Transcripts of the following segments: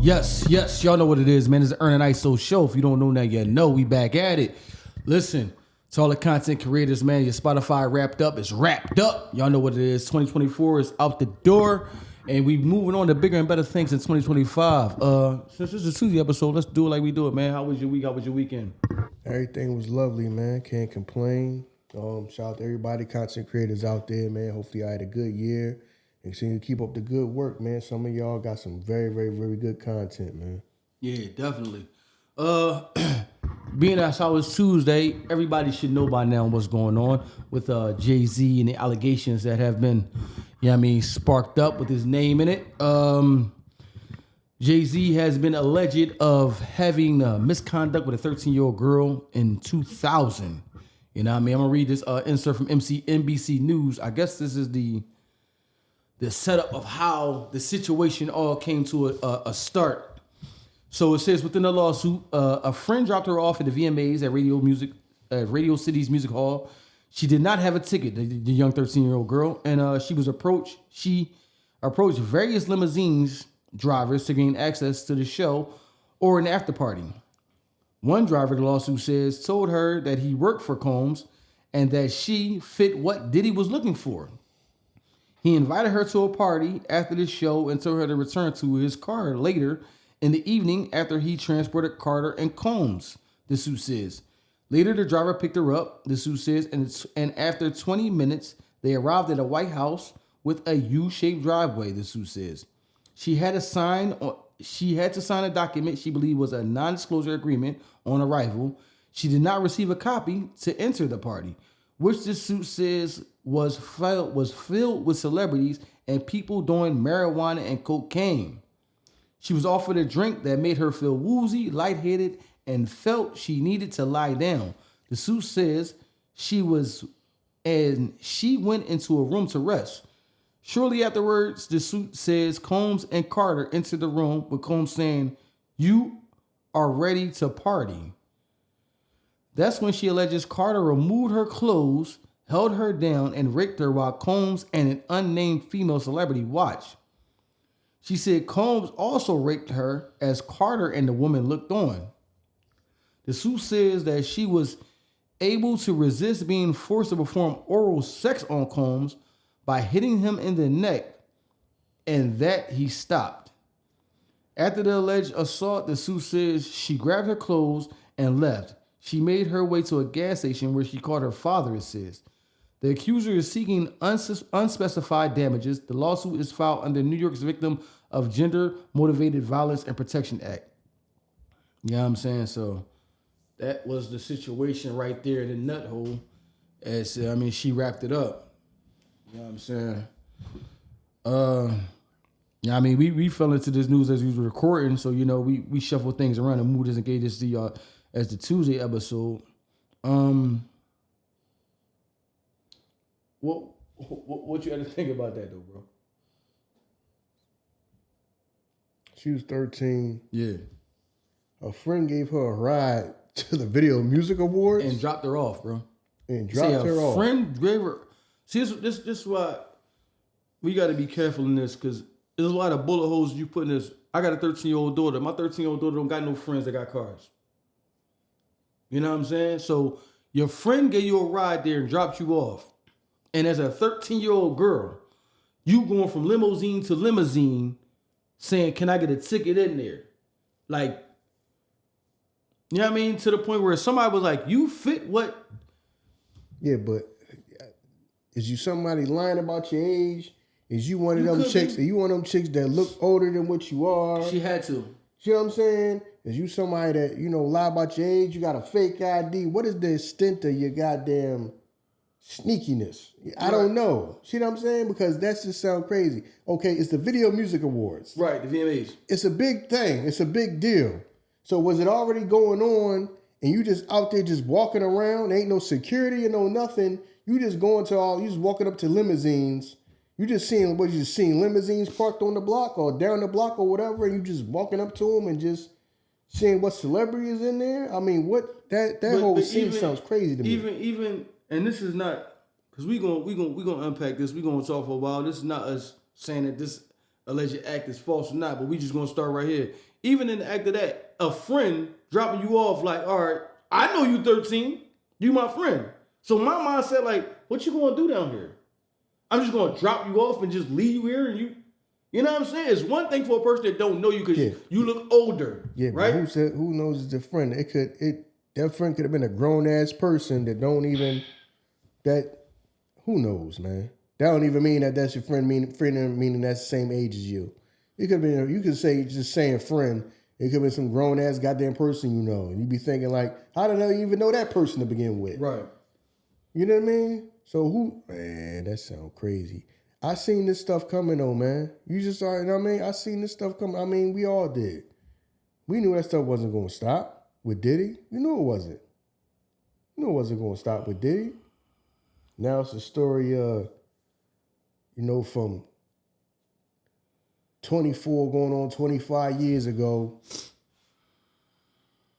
Yes, y'all know what it is, man. It's the Ern and Iso show. If you don't know that yet, we back at it. Listen, to all the content creators, man, your Spotify wrapped up. It's wrapped up. Y'all know what it is. 2024 is out the door, and we moving on to bigger and better things in 2025. Since this is a Tuesday episode, let's do it like we do it, man. How was your week? How was your weekend? Everything was lovely, man. Can't complain. Shout out to everybody, content creators out there, man. Hopefully I had a good year. And continue to keep up the good work, man. Some of y'all got some very, very, very good content, man. Yeah, definitely. Being as how it's Tuesday, everybody should know by now what's going on with Jay-Z and the allegations that have been, sparked up with his name in it. Jay-Z has been alleged of having misconduct with a 13-year-old girl in 2000. You know what I mean? I'm going to read this insert from NBC News. I guess this is the setup of how the situation all came to a start. So it says within the lawsuit, a friend dropped her off at the VMAs at Radio City's Music Hall. She did not have a ticket, the young 13-year-old girl, and she approached various limousines drivers to gain access to the show or an after party. One driver, the lawsuit says, told her that he worked for Combs and that she fit what Diddy was looking for. He invited her to a party after the show and told her to return to his car later in the evening after he transported Carter and Combs, the suit says. Later, the driver picked her up, the suit says, and after 20 minutes, they arrived at a white house with a U-shaped driveway, the suit says. She had to sign a document she believed was a non-disclosure agreement on arrival. She did not receive a copy to enter the party, which the suit says was filled with celebrities and people doing marijuana and cocaine. She was offered a drink that made her feel woozy, lightheaded, and felt she needed to lie down. The suit says she went into a room to rest. Shortly afterwards, the suit says Combs and Carter entered the room with Combs saying, "You are ready to party." That's when she alleges Carter removed her clothes, held her down, and raped her while Combs and an unnamed female celebrity watched. She said Combs also raped her as Carter and the woman looked on. The suit says that she was able to resist being forced to perform oral sex on Combs by hitting him in the neck, and that he stopped. After the alleged assault, the suit says she grabbed her clothes and left. She made her way to a gas station where she called her father, it says. The accuser is seeking unspecified damages. The lawsuit is filed under New York's Victim of Gender-Motivated Violence and Protection Act. You know what I'm saying? So that was the situation right there in the nut hole. She wrapped it up. You know what I'm saying? We fell into this news as we were recording, so we shuffled things around and moved this and gave this to y'all as the Tuesday episode. What you had to think about that though, bro? She was 13. Yeah. A friend gave her a ride to the Video Music Awards. And dropped her off, bro. And dropped her off. A friend gave her... See, this is why we got to be careful in this, because there's a lot of bullet holes you put in this. I got a 13-year-old daughter. My 13-year-old daughter don't got no friends that got cars. You know what I'm saying? So your friend gave you a ride there and dropped you off. And as a 13-year-old girl, you going from limousine to limousine saying, "Can I get a ticket in there?" Like, you know what I mean? To the point where somebody was like, "You fit what?" Yeah, but is you somebody lying about your age? Is you one of them chicks? Are you one of them chicks that look older than what you are? She had to. You know what I'm saying? Is you somebody that, lie about your age? You got a fake ID? What is the extent of your goddamn sneakiness? I don't know. See what I'm saying? Because that just sounds crazy. Okay, it's the Video Music Awards. Right, the VMAs. It's a big thing. It's a big deal. So was it already going on and you just out there just walking around? Ain't no security and no nothing. You just walking up to limousines. You just seeing limousines parked on the block or down the block or whatever, and you just walking up to them and just seeing what celebrity is in there? I mean, what that whole scene sounds crazy to me. Even and this is not, because we gonna unpack this. We gonna talk for a while. This is not us saying that this alleged act is false or not, but we just gonna start right here. Even in the act of that, a friend dropping you off like, all right, I know you 13, you my friend. So my mindset like, what you gonna do down here? I'm just gonna drop you off and just leave you here and you know what I'm saying? It's one thing for a person that don't know you because you look older, right? But who knows it's a friend? That friend could have been a grown ass person that don't even who knows, man? That don't even mean that that's your friend. Meaning that's the same age as you. It could be. You could say just saying friend. It could be some grown ass goddamn person you know, and you be thinking like, how the hell you even know that person to begin with? Right. You know what I mean? So man, that sounds crazy. I seen this stuff coming though, man. You just saw, you know what I mean? I seen this stuff coming. I mean, we all did. We knew that stuff wasn't going to stop with Diddy. You knew it wasn't. You knew it wasn't going to stop with Diddy. Now it's a story, from 24 going on 25 years ago.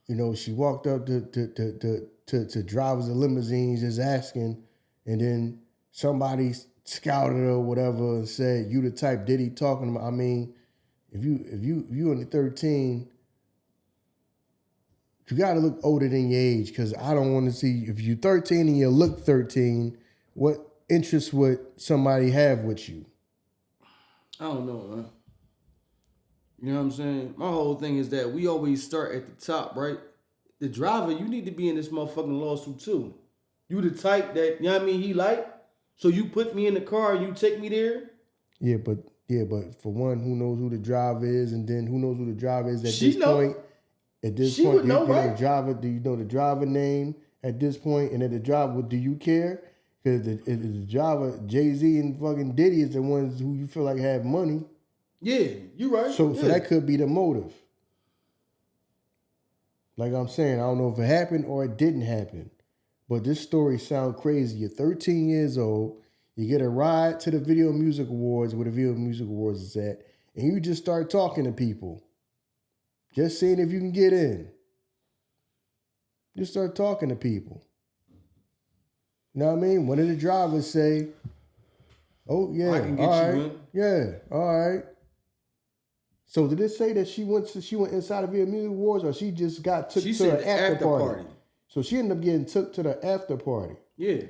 You know, she walked up to drivers of limousines just asking, and then somebody scouted her or whatever and said, you the type Diddy talking about. I mean, if you under 13, you gotta look older than your age, because I don't want to see, if you're 13 and you look 13, what interest would somebody have with you? I don't know, man. You know what I'm saying? My whole thing is that we always start at the top, right? The driver, you need to be in this motherfucking lawsuit too. You the type that, you know what I mean, he like, so you put me in the car and you take me there? Yeah, but for one, who knows who the driver is, and then who knows who the driver is at this point? At this point, you know the driver. Do you know the driver name at this point? And then the driver, do you care? Because the driver, Jay-Z and fucking Diddy is the ones who you feel like have money. Yeah, you right. So that could be the motive. Like I'm saying, I don't know if it happened or it didn't happen. But this story sounds crazy. You're 13 years old. You get a ride to the Video Music Awards, where the Video Music Awards is at, and you just start talking to people. Just seeing if you can get in. Just start talking to people. You know what I mean? One of the drivers say, oh, yeah, I can get all you right. in. Yeah, all right. So did it say that she went inside the Video Music Awards, or she just got took to the after party? So she ended up getting took to the after party. Yeah.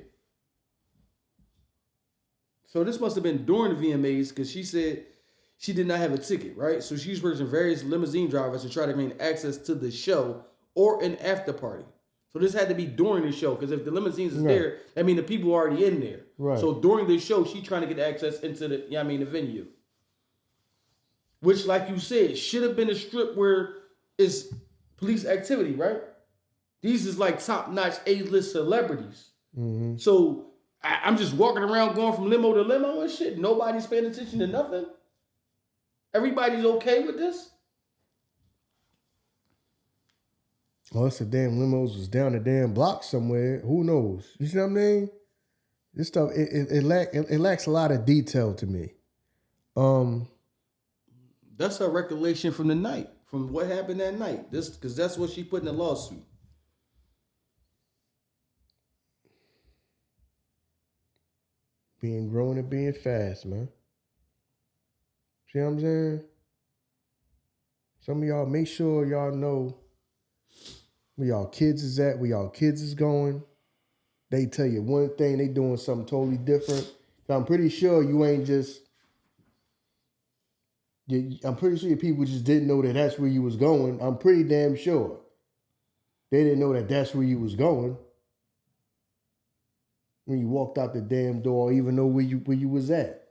So this must have been during the VMAs, because she said she did not have a ticket, right? So she's urging various limousine drivers to try to gain access to the show or an after party. So this had to be during the show, because if the limousines is there, that means the people are already in there. Right. So during the show, she's trying to get access into the, the venue. Which, like you said, should have been a strip where it's police activity, right? These is like top-notch A-list celebrities. Mm-hmm. So I'm just walking around going from limo to limo and shit. Nobody's paying attention to nothing. Everybody's okay with this? Unless the damn limos was down the damn block somewhere. Who knows? You see what I mean? This stuff, it lacks a lot of detail to me. That's her recollection from the night, from what happened that night. Because that's what she put in the lawsuit. Being grown and being fast, man. See what I'm saying? Some of y'all, make sure y'all know where y'all kids is at, where y'all kids is going. They tell you one thing, they doing something totally different. I'm pretty sure you ain't just... I'm pretty sure your people just didn't know that that's where you was going. I'm pretty damn sure. They didn't know that that's where you was going when you walked out the damn door, or even know where you was at.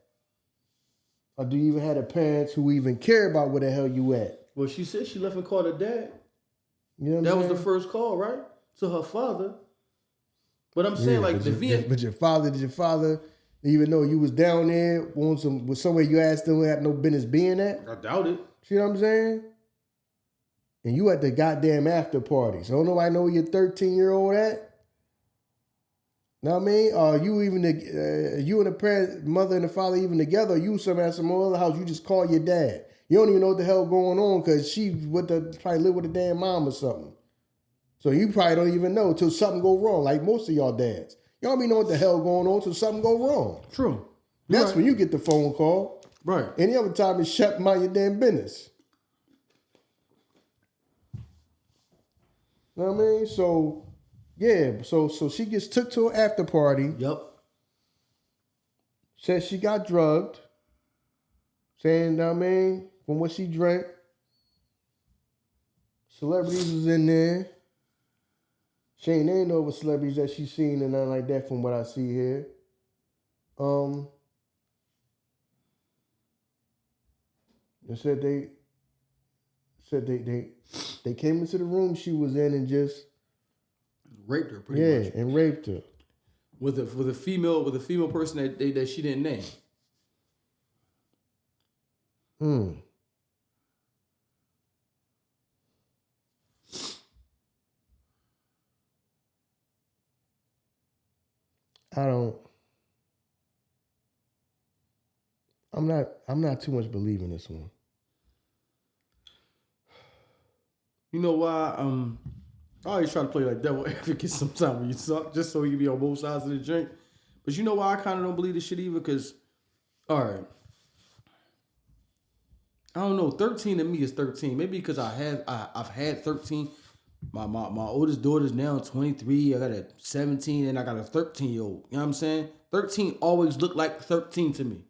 Or do you even have the parents who even care about where the hell you at? Well, she said she left and called her dad. You know what I'm saying? saying? That was the first call, right? To her father. But I'm saying, like, But your father even though you was down there with somewhere you asked them had no business being at? I doubt it. See what I'm saying? And you at the goddamn after party. So don't nobody know where your 13-year-old at? Know what I mean? You and the parent, mother and the father even together, or you some at some other house, you just call your dad. You don't even know what the hell going on, because she probably live with a damn mom or something. So you probably don't even know till something go wrong, like most of y'all dads. You don't even know what the hell going on till something go wrong. True. That's when you get the phone call. Right. Any other time it's shut, mind your damn business. You know what I mean? So, yeah. So she gets took to an after party. Yep. Says she got drugged. Saying, you know what I mean, from what she drank. Celebrities was in there. She ain't no other celebrities that she's seen and nothing like that from what I see here. They said they came into the room she was in and just raped her pretty much. and raped her. With a female person that she didn't name. I'm not too much believing this one. You know why? I always try to play like devil advocate sometimes when you talk, just so you can be on both sides of the drink. But you know why I kind of don't believe this shit either? Because, all right, I don't know. 13 to me is 13. Maybe because I've had 13. My oldest daughter's now 23. I got a 17 and I got a 13-year-old. You know what I'm saying? 13 always looked like 13 to me.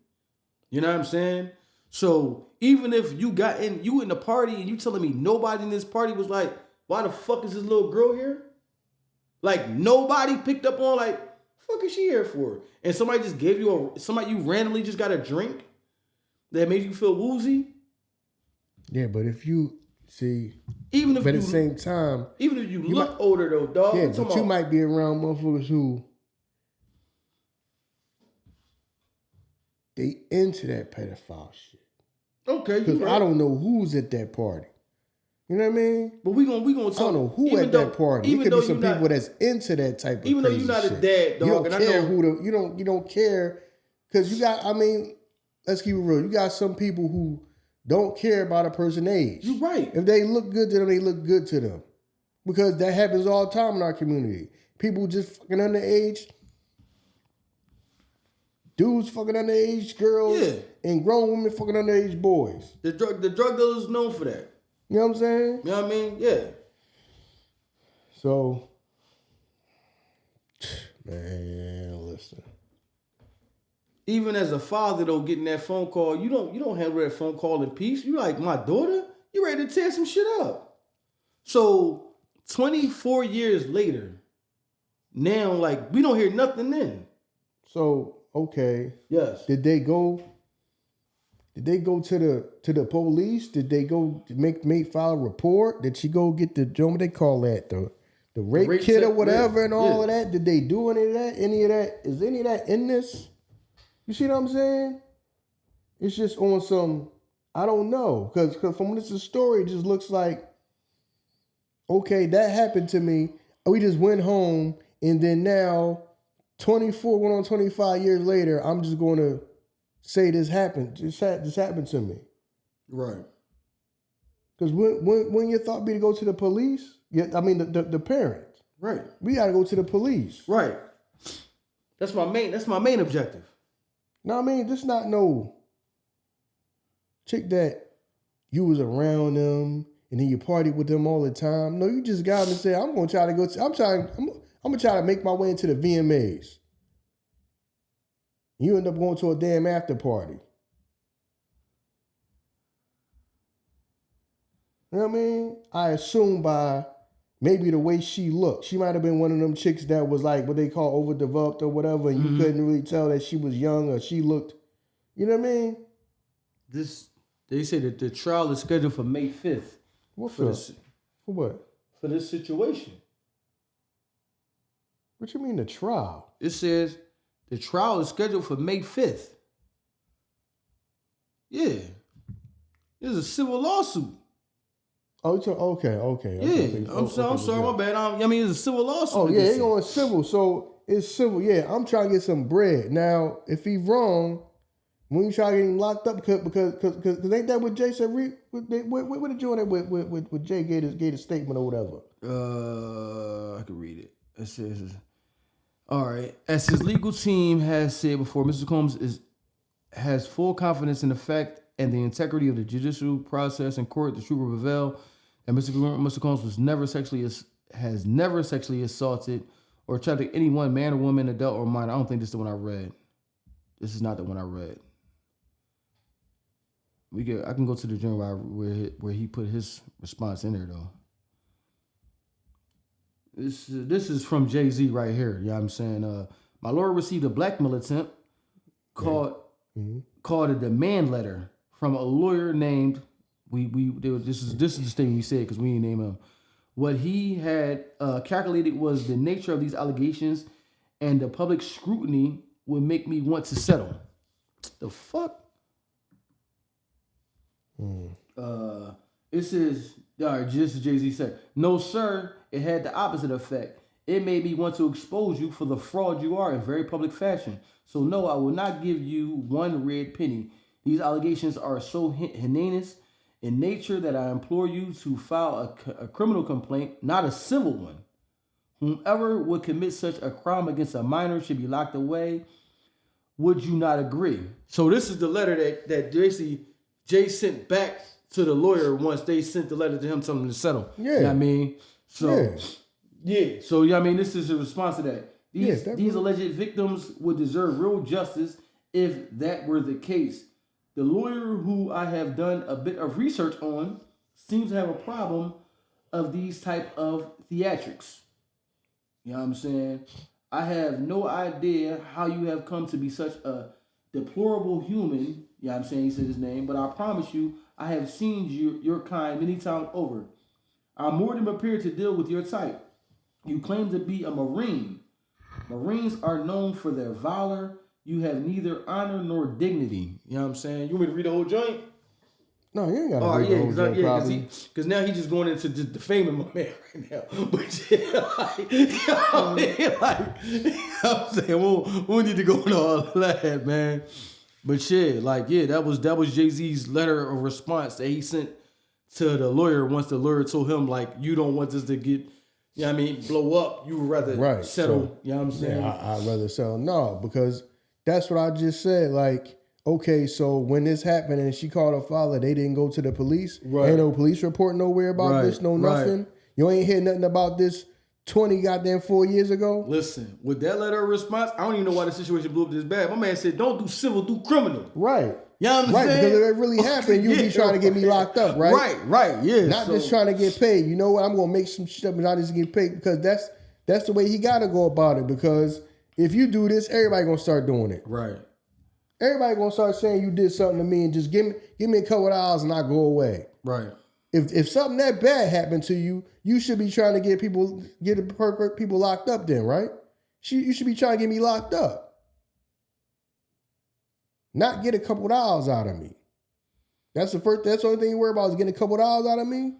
You know what I'm saying? So even if you in the party and you telling me nobody in this party was like, why the fuck is this little girl here? Like nobody picked up on like, fuck is she here for? And somebody just gave you somebody you randomly just got a drink that made you feel woozy. Yeah, but if you see, even if but at the same time, even if you look older though, dog. Yeah, but you might be around motherfuckers who they into that pedophile shit. Okay, because I don't know who's at that party. You know what I mean? But we gonna talk. I don't know who at that party. It could be some people that's into that type of. Even though you're not a dad, dog, you don't care who you don't care because you got. I mean, let's keep it real. You got some people who don't care about a person's age. You're right. If they look good to them, they look good to them, because that happens all the time in our community. People just fucking underage. Dudes fucking underage girls and grown women fucking underage boys. The drug dealers is known for that. You know what I'm saying? You know what I mean? Yeah. So, man, listen. Even as a father, though, getting that phone call, you don't handle that phone call in peace. You like, my daughter? You ready to tear some shit up? So, 24 years later, now, like, we don't hear nothing then. So, okay. Yes. Did they go to the police? Did they go make file a report? Did she go get what they call that? The rape kit or whatever and all of that? Did they do any of that? Any of that? Is any of that in this? You see what I'm saying? It's just on some, I don't know. Because from this story, it just looks like, okay, that happened to me. We just went home and then now 24 going on 25 years later, I'm just going to say this happened. This happened to me. Right. Because when your thought be to go to the police, I mean the parents. Right. We got to go to the police. Right. That's my main objective. No, I mean, this not no chick that you was around them and then you party with them all the time. No, you just got them and say, I'm gonna try to make my way into the VMAs. You end up going to a damn after party. You know what I mean? I assume by maybe the way she looked. She might have been one of them chicks that was like what they call overdeveloped or whatever, and you couldn't really tell that she was young or she looked, you know what I mean? They say that the trial is scheduled for May 5th. What for? For what? For this situation. What you mean the trial? It says the trial is scheduled for May 5th. Yeah. This is a civil lawsuit. Oh, okay. Yeah, I'm sorry, my bad. I mean, it's a civil lawsuit. Oh, yeah, they going civil. So it's civil. Yeah, I'm trying to get some bread. Now, if he wrong, when you try to get him locked up, because ain't that what Jay said? What did you on with Jay gave his statement or whatever? I can read it. It says, all right. As his legal team has said before, Mr. Combs has full confidence in the fact and the integrity of the judicial process in court. The truth will prevail, and Mr. Combs has never sexually assaulted or tried to anyone, man or woman, adult or minor. I don't think this is the one I read. This is not the one I read. I can go to the journal where he put his response in there though. This is from Jay-Z right here. You know what I'm saying? My lawyer received a blackmail attempt called a demand letter from a lawyer named this is the statement we said because we didn't name him. What he had calculated was the nature of these allegations and the public scrutiny would make me want to settle. The fuck? It says, all right, just as Jay-Z said, no, sir, it had the opposite effect. It made me want to expose you for the fraud you are in very public fashion. So no, I will not give you one red penny. These allegations are so heinous in nature that I implore you to file a criminal complaint, not a civil one. Whomever would commit such a crime against a minor should be locked away. Would you not agree? So this is the letter that Jay sent back to the lawyer once they sent the letter to him telling him to settle. Yeah. You know what I mean? So, yeah. So, you know what I mean? This is a response to that. These alleged victims would deserve real justice if that were the case. The lawyer who I have done a bit of research on seems to have a problem of these type of theatrics. You know what I'm saying? I have no idea how you have come to be such a deplorable human. You know what I'm saying? He said his name. But I promise you, I have seen your kind many times over. I'm more than prepared to deal with your type. You claim to be a Marine. Marines are known for their valor. You have neither honor nor dignity. You know what I'm saying? You want me to read the whole joint? No, you ain't got to read the whole joint, probably. Because now he's just going into just defaming my man right now. But yeah, you know what I'm saying? We need to go into all that, man. But shit, that was Jay-Z's letter of response that he sent to the lawyer once the lawyer told him, you don't want this to get, you know what I mean, blow up. You would rather settle, so, you know what I'm saying? Yeah, I'd rather settle. No, because that's what I just said. Okay, so when this happened and she called her father, they didn't go to the police. Right. Ain't no police report nowhere about this, nothing. Right. You ain't hear nothing about this 4 years ago. Listen, with that letter of response, I don't even know why the situation blew up this bad. My man said, don't do civil, do criminal. Right. You know what I'm saying? Because if it really happened, you'd be trying to get me locked up, right? Right, yeah. Not just trying to get paid. You know what? I'm going to make some shit up and not just get paid because that's the way he got to go about it. Because if you do this, everybody going to start doing it. Right. Everybody going to start saying you did something to me and just give me a couple of hours and I go away. Right. If something that bad happened to you, you should be trying to get people locked up then, right? You should be trying to get me locked up. Not get a couple of hours out of me. That's the only thing you worry about is getting a couple of hours out of me.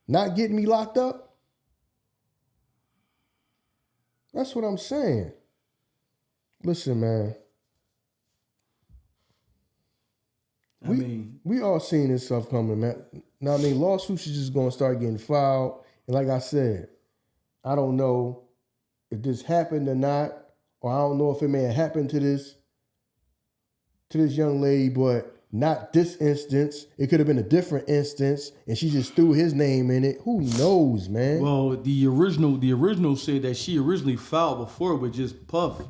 Not getting me locked up. That's what I'm saying. Listen, man. We all seen this stuff coming, man. Now, lawsuits is just going to start getting filed. And like I said, I don't know if this happened or not, or I don't know if it may have happened to this young lady, but not this instance. It could have been a different instance, and she just threw his name in it. Who knows, man? Well, the original said that she originally filed before with just Puff,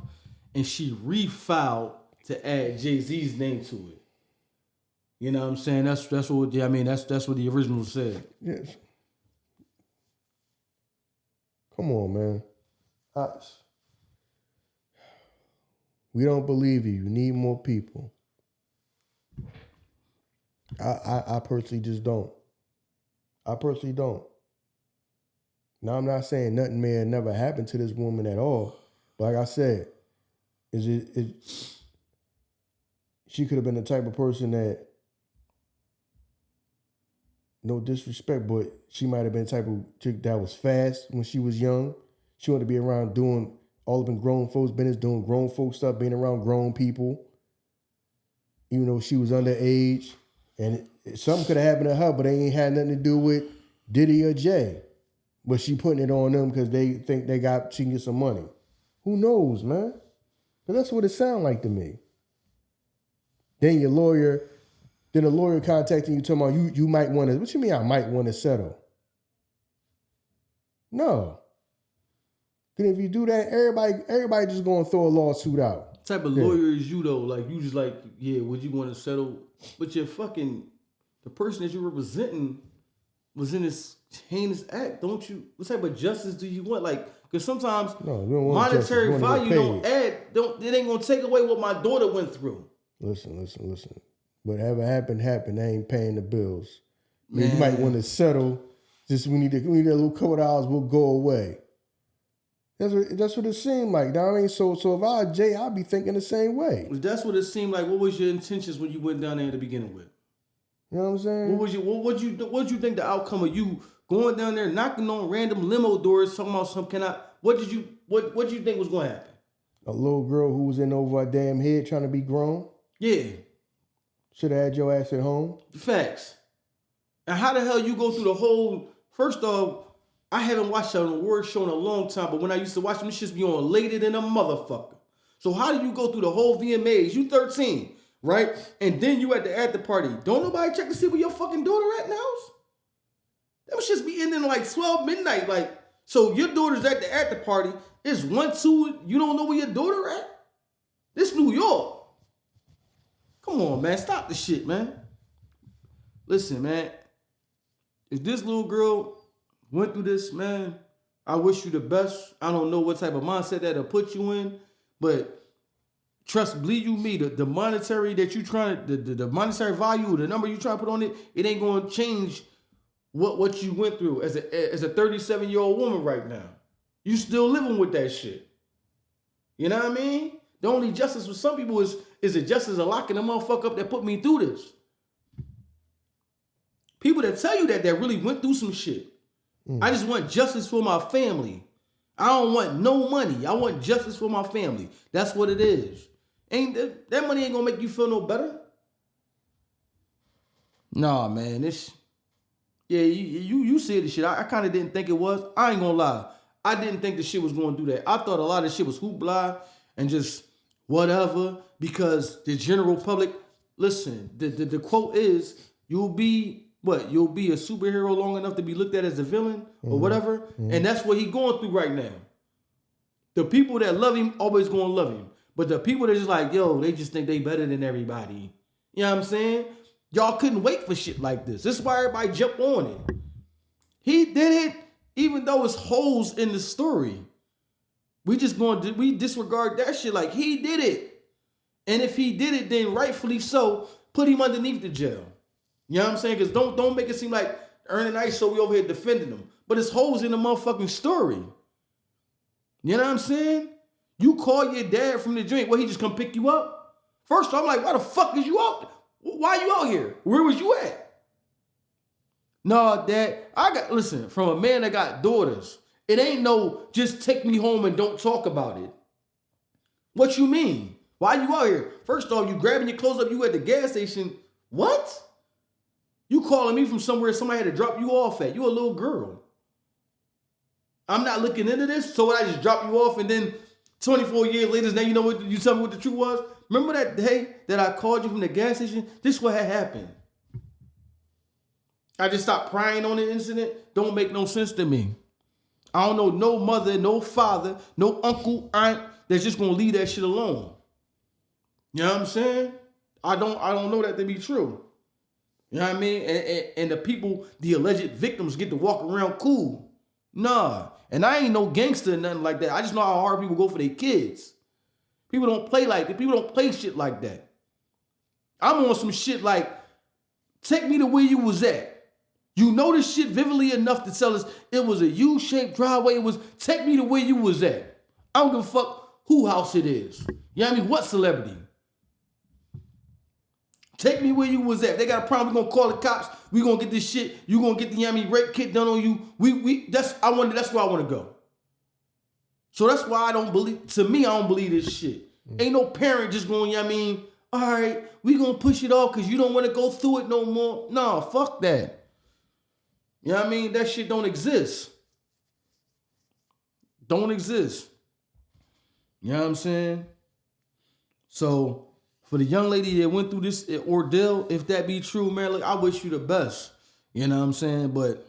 and she refiled to add Jay-Z's name to it. You know what I'm saying? That's what the original said. Yes. Come on, man. We don't believe you. You need more people. I personally just don't. Now, I'm not saying nothing may have never happened to this woman at all. But like I said, she could have been the type of person that, no disrespect, but she might have been the type of chick that was fast when she was young. She wanted to be around doing all up in grown folks' business, doing grown folks stuff, being around grown people. Even though she was underage. And something could have happened to her, but they ain't had nothing to do with Diddy or Jay. But she putting it on them because they think she can get some money. Who knows, man? But that's what it sounds like to me. Then the lawyer contacting you talking about you might want to. What you mean I might want to settle? No. Then if you do that, everybody just gonna throw a lawsuit out. What type of lawyer is you though? Like you just like, yeah, would you want to settle? But the person that you're representing was in this heinous act, don't you? What type of justice do you want? Like, because sometimes monetary value it ain't gonna take away what my daughter went through. Listen. Whatever happened. I ain't paying the bills. Man. You might want to settle. Just we need a little couple of hours. We'll go away. That's what it seemed like. I mean, so if I was Jay, I'd be thinking the same way. That's what it seemed like. What was your intentions when you went down there to begin with? You know what I'm saying? What you think the outcome of you going down there knocking on random limo doors talking about what did you think was going to happen? A little girl who was in over her damn head trying to be grown? Yeah. Should have had your ass at home. Facts. And how the hell you go through the whole... First off, I haven't watched an award show in a long time, but when I used to watch them, this shit be on later than a motherfucker. So how do you go through the whole VMAs? You 13, right? And then you at the after party. Don't nobody check to see where your fucking daughter at now? Them shits be ending like 12 midnight. Like, so your daughter's at the after party. It's 1, 2, you don't know where your daughter at? This New York. Come on, man. Stop the shit, man. Listen, man. If this little girl went through this, man, I wish you the best. I don't know what type of mindset that'll put you in, but believe you me, the monetary that you trying to, the monetary value, the number you trying to put on it, it ain't going to change what you went through as a 37-year-old woman right now. You still living with that shit. You know what I mean? The only justice for some people is the justice of locking the motherfucker up that put me through this. People that tell you that really went through some shit. I just want justice for my family. I don't want no money. I want justice for my family. That's what it is. That money ain't gonna make you feel no better. Nah, man. You said the shit. I kind of didn't think it was. I ain't gonna lie. I didn't think the shit was gonna do that. I thought a lot of shit was hoopla and just whatever, because the general public, listen, the quote is, you'll be a superhero long enough to be looked at as a villain or whatever. And that's what he's going through right now. The people that love him always gonna love him. But the people that just like, yo, they just think they better than everybody. You know what I'm saying? Y'all couldn't wait for shit like this. This is why everybody jumped on it. He did it, even though it's holes in the story. We disregard that shit like he did it. And if he did it, then rightfully so, put him underneath the jail. You know what I'm saying? Because don't make it seem like Ern and Iso, we over here defending him. But it's holes in the motherfucking story. You know what I'm saying? You call your dad from the joint, he just come pick you up? First I'm like, why the fuck is you out? Why you out here? Where was you at? No, Dad, listen, from a man that got daughters, it ain't no just take me home and don't talk about it. What you mean? Why you out here? First off, you grabbing your clothes up, you at the gas station. What? You calling me from somewhere somebody had to drop you off at. You a little girl. I'm not looking into this, so I just drop you off and then 24 years later, now you know what you tell me what the truth was? Remember that day that I called you from the gas station? This is what had happened. I just stopped prying on the incident. Don't make no sense to me. I don't know no mother, no father, no uncle, aunt that's just gonna leave that shit alone. You know what I'm saying? I don't know that to be true. You know what I mean? And the people, the alleged victims, get to walk around cool. Nah. And I ain't no gangster or nothing like that. I just know how hard people go for their kids. People don't play like that. People don't play shit like that. I'm on some shit like, take me to where you was at. You know this shit vividly enough to tell us it was a U-shaped driveway. It was, take me to where you was at. I don't give a fuck who house it is. You know what I mean? What celebrity? Take me where you was at. They got a problem. We're gonna call the cops. We're gonna get this shit. You gonna get the rape kit done on you. That's where I wanna go. So that's why I don't believe this shit. Ain't no parent just going, you know what I mean, all right, we gonna push it off because you don't wanna go through it no more. Nah, fuck that. You know what I mean? That shit don't exist. Don't exist. You know what I'm saying? So for the young lady that went through this ordeal, if that be true, man, look, I wish you the best. You know what I'm saying? But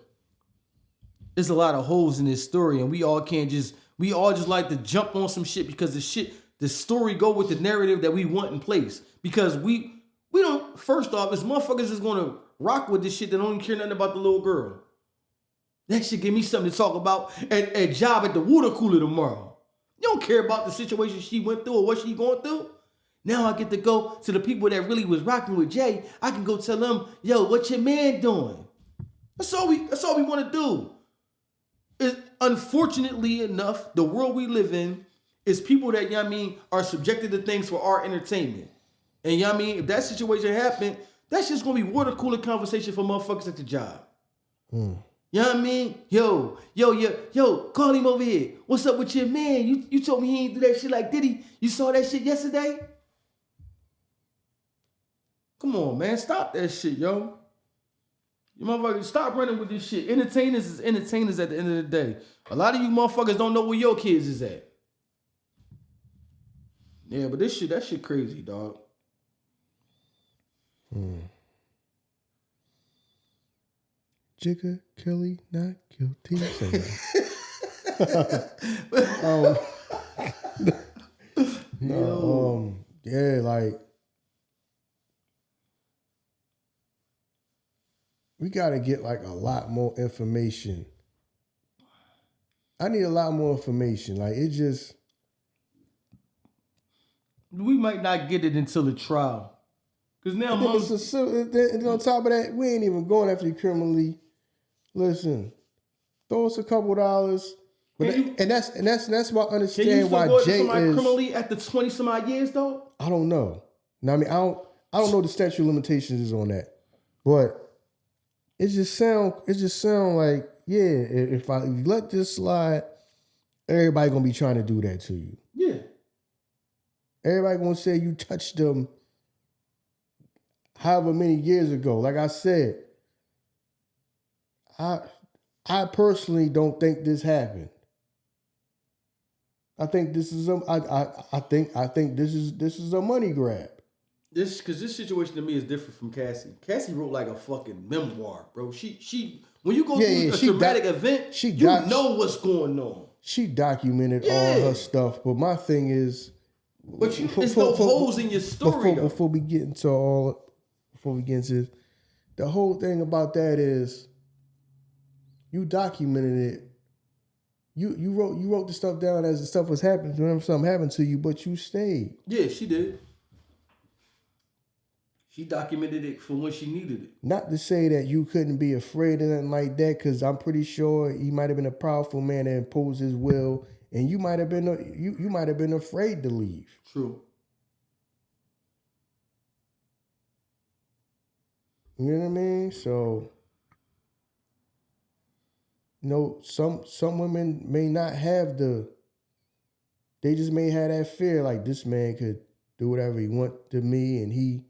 there's a lot of holes in this story, and we all just like to jump on some shit because the story go with the narrative that we want in place. Because we don't, first off, as motherfuckers is gonna rock with this shit that don't even care nothing about the little girl. That should give me something to talk about at job at the water cooler tomorrow. You don't care about the situation she went through or what she going through. Now I get to go to the people that really was rocking with Jay. I can go tell them, yo, what your man doing? That's all we want to do. Unfortunately enough, the world we live in is people that, are subjected to things for our entertainment. And if that situation happened, that's just gonna be water cooler conversation for motherfuckers at the job. You know what I mean? Yo, call him over here. What's up with your man? You told me he ain't do that shit like Diddy. You saw that shit yesterday? Come on, man. Stop that shit, yo. You motherfuckers, stop running with this shit. Entertainers is entertainers at the end of the day. A lot of you motherfuckers don't know where your kids is at. Yeah, but that shit crazy, dog. Jigga, Kelly, not guilty. Yeah, like we gotta get like a lot more information. I need a lot more information. Like it just, we might not get it until the trial. Cause now, and on top of that, we ain't even going after you criminally. Listen, throw us a couple dollars, and that's why I understand why Jay is criminally at the 20 some odd years though. I don't know. Now, I don't know the statute of limitations is on that, but it just sound like if I let this slide, everybody gonna be trying to do that to you. Yeah, everybody gonna say you touched them however many years ago. Like I said, I personally don't think this happened. I think this is I think this is a money grab. Because this situation to me is different from Cassie. Cassie wrote like a fucking memoir, bro. She when you go through a traumatic event, you know what's going on. She documented all her stuff, but my thing is, but there's no holes in your story. Before we get into the whole thing about that is, you documented it. You wrote the stuff down as the stuff was happening. Whenever something happened to you, but you stayed. Yeah, she did. She documented it for when she needed it. Not to say that you couldn't be afraid of nothing like that, because I'm pretty sure he might have been a powerful man that imposed his will, and you might have been you might have been afraid to leave. True. You know what I mean? So, some women may not have they just may have that fear, like this man could do whatever he want to me, and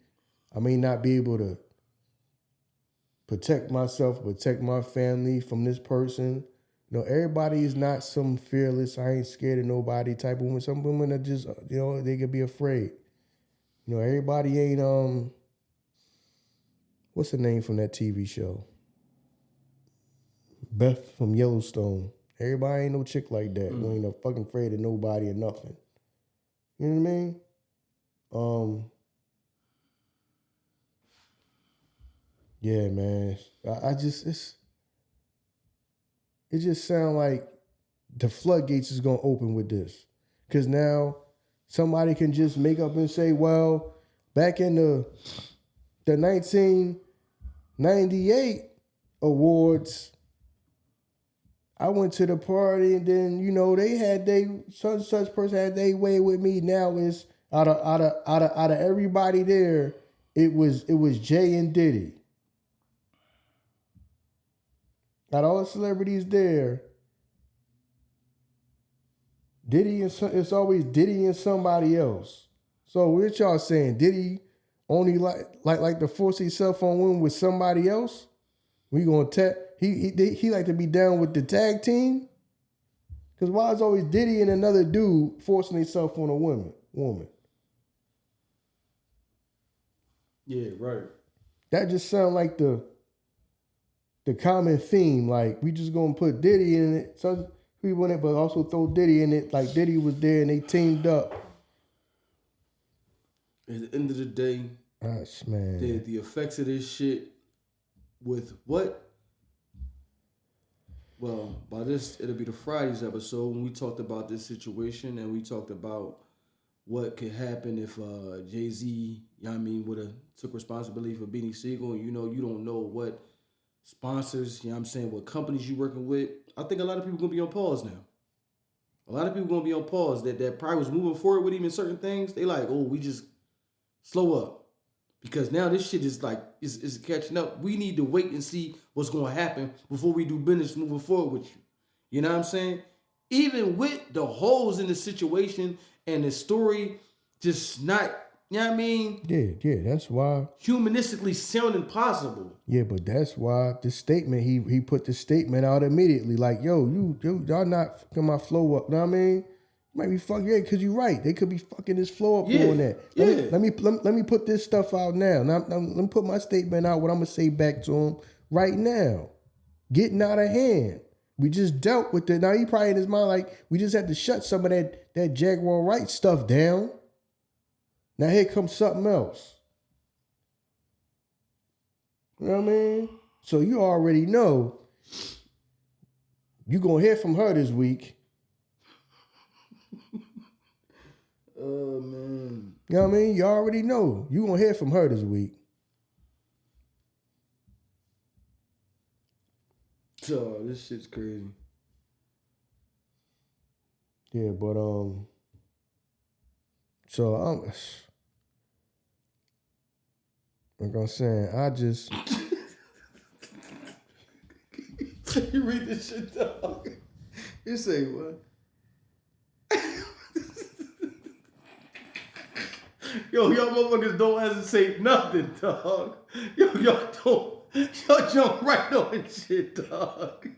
I may not be able to protect myself, protect my family from this person. Everybody is not some fearless, I ain't scared of nobody type of woman. Some women are just, they could be afraid. Everybody ain't, what's the name from that TV show? Beth from Yellowstone. Everybody ain't no chick like that. Who ain't no fucking afraid of nobody or nothing. You know what I mean? Yeah, man. It just sounds like the floodgates is gonna open with this. Cause now somebody can just make up and say, well, back in the 1998 awards, I went to the party and then, they had such person had their way with me. Now it's out of everybody there, it was Jay and Diddy. Out of all the celebrities there, it's always Diddy and somebody else. So what y'all saying? Diddy only like to force himself on women with somebody else? We gonna he like to be down with the tag team? Cause why is always Diddy and another dude forcing himself on a woman? Yeah, right. That just sounds like the common theme. Like, we just gonna put Diddy in it. Some people in it, but also throw Diddy in it. Like, Diddy was there and they teamed up. At the end of the day, man, the effects of this shit with what? Well, by this, it'll be the Friday's episode when we talked about this situation and we talked about what could happen if Jay-Z, you know what I mean, would have took responsibility for Beanie Siegel. And you don't know what sponsors, you know what I'm saying, what companies you working with. I think a lot of people going to be on pause now. A lot of people going to be on pause that probably was moving forward with even certain things. They like, oh, we just slow up. Because now this shit is like, is catching up. We need to wait and see what's going to happen before we do business moving forward with you. You know what I'm saying? Even with the holes in the situation and the story just not, you know what I mean? Yeah, that's why. Humanistically sounding possible. Yeah, but that's why the statement, he put the statement out immediately. Like, yo, y'all not fucking my flow up. Know what I mean? Might be fucking, yeah, because you're right. They could be fucking this flow up doing that. Let me put this stuff out now. Now, let me put my statement out, what I'm going to say back to him right now. Getting out of hand. We just dealt with it. Now, he probably in his mind like, we just had to shut some of that Jaguar Wright stuff down. Now, here comes something else. You know what I mean? So you already know you're going to hear from her this week. Oh, man. You know what I mean? You already know. You're going to hear from her this week. Oh, this shit's crazy. Yeah, but, so I'm, like I'm saying, I just. You read this shit, dog. You say what? Yo, y'all motherfuckers don't hesitate nothing, dog. Y'all jump right on and shit, dog.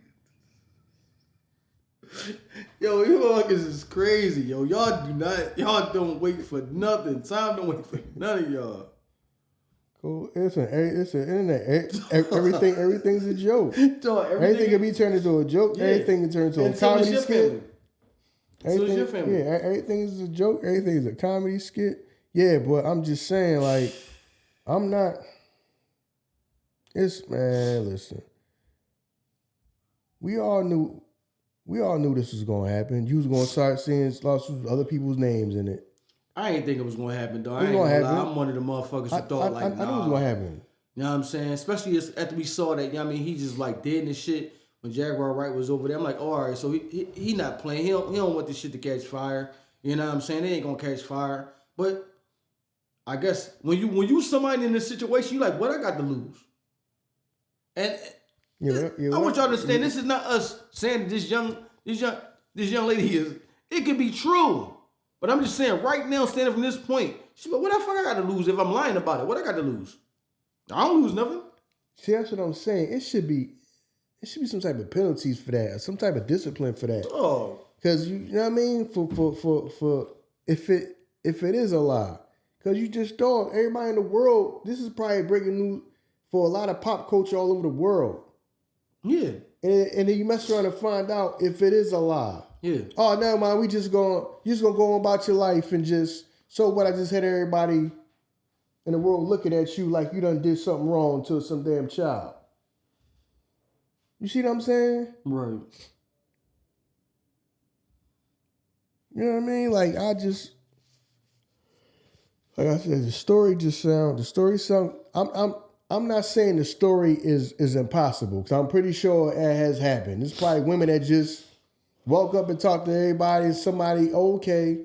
Yo, you motherfuckers is crazy, yo. Y'all don't wait for nothing. Time don't wait for none of y'all. Cool. It's an internet. Everything's a joke. Dog, everything can be turned into a joke. Yeah. Everything can turn into a comedy skit. Everything, your family. Yeah, everything is a joke. Everything is a comedy skit. Yeah, but I'm just saying, like, I'm not. Listen. We all knew this was gonna happen. You was gonna start seeing other people's names in it. I ain't think it was gonna happen, though. I ain't gonna lie. I'm one of the motherfuckers who thought I knew it was gonna happen. You know what I'm saying? Especially after we saw that, you know what I mean, he just like did this shit when Jaguar Wright was over there. I'm like, oh, all right, so he not playing. He don't want this shit to catch fire. You know what I'm saying? They ain't gonna catch fire. But I guess when you somebody in this situation, you like, what I got to lose? And I want y'all to understand, this is not us saying this young lady is. It could be true, but I'm just saying right now, standing from this point, she's like, what the fuck I got to lose if I'm lying about it? What I got to lose? I don't lose nothing. See, that's what I'm saying. It should be some type of penalties for that, some type of discipline for that. Oh, because you know what I mean. For if it is a lie. Because you just thought everybody in the world, this is probably breaking news for a lot of pop culture all over the world. Yeah. And then you mess around and find out if it is a lie. Yeah. Oh, never mind. You just gonna go on about your life and just, so what, I just had everybody in the world looking at you like you done did something wrong to some damn child. You see what I'm saying? Right. You know what I mean? Like I said, the story sound. I'm not saying the story is impossible, because I'm pretty sure it has happened. It's probably women that just woke up and talked to everybody, and somebody, okay,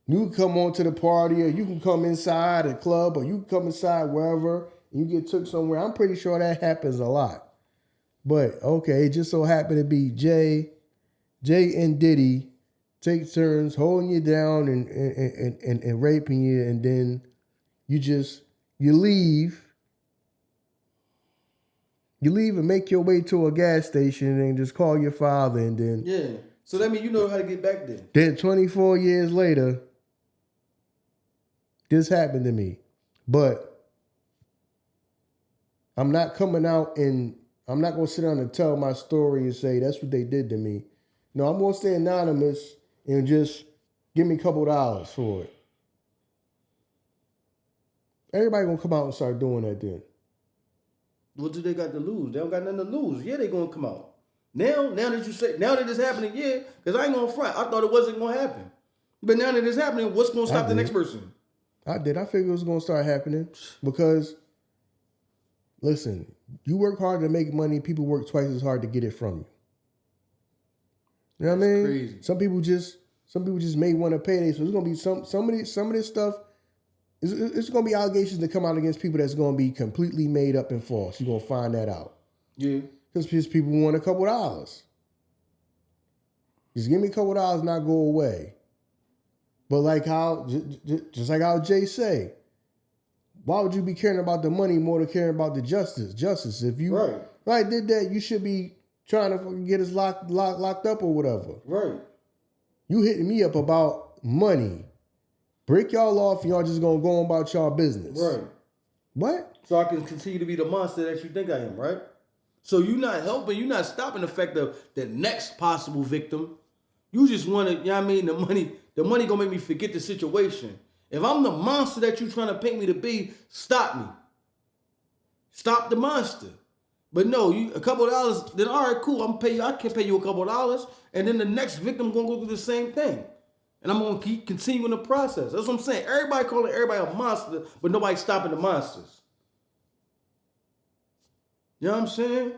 you can come on to the party, or you can come inside a club, or you can come inside wherever, and you get took somewhere. I'm pretty sure that happens a lot. But okay, it just so happened to be Jay and Diddy take turns holding you down and raping you, and then you leave. You leave and make your way to a gas station and just call your father, and then... Yeah. So that means you know how to get back there. Then 24 years later, this happened to me. But I'm not coming out and I'm not going to sit down and tell my story and say that's what they did to me. No, I'm going to stay anonymous and just give me a couple dollars for it. Everybody going to come out and start doing that then. What do they got to lose? They don't got nothing to lose. Yeah, they going to come out. Now that you say, now that it's happening, yeah, because I ain't going to front. I thought it wasn't going to happen. But now that it's happening, what's going to stop the next person? I figured it was going to start happening because, listen, you work hard to make money. People work twice as hard to get it from you. You know what I mean? Crazy. Some people just may want to pay. So there's going to be some of this stuff. It's going to be allegations that come out against people that's going to be completely made up and false. You're going to find that out. Yeah. Because just people want a couple dollars. Just give me a couple dollars, not go away. But like how, just like how Jay say, why would you be caring about the money more than caring about the justice? Justice. If you did that, you should be trying to fucking get us locked up or whatever. Right. You hitting me up about money. Break y'all off and y'all just gonna go on about y'all business. Right. What? So I can continue to be the monster that you think I am, right? So you're not helping, you're not stopping the fact of the next possible victim. You just want to, you know what I mean? The money gonna make me forget the situation. If I'm the monster that you're trying to paint me to be, stop me. Stop the monster. But no, you a couple of dollars, then all right, cool, I can pay you a couple of dollars, and then the next victim gonna go through the same thing. And I'm gonna keep continuing the process. That's what I'm saying. Everybody calling everybody a monster, but nobody stopping the monsters. You know what I'm saying?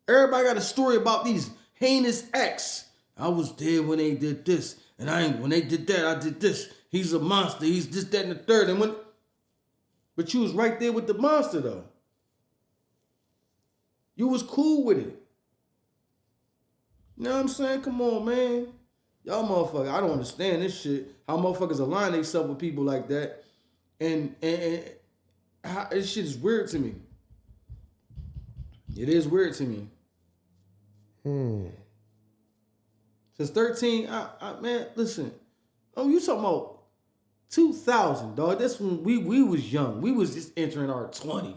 Everybody got a story about these heinous acts. I was there when they did this, and when they did that, I did this. He's a monster. He's this, that, and the third. But you was right there with the monster though. You was cool with it. You know what I'm saying? Come on, man. Y'all motherfuckers, I don't understand this shit. How motherfuckers align themselves with people like that. And how, this shit is weird to me. It is weird to me. Since 13, man, listen. Oh, you talking about 2000, dog. That's when we was young. We was just entering our 20s.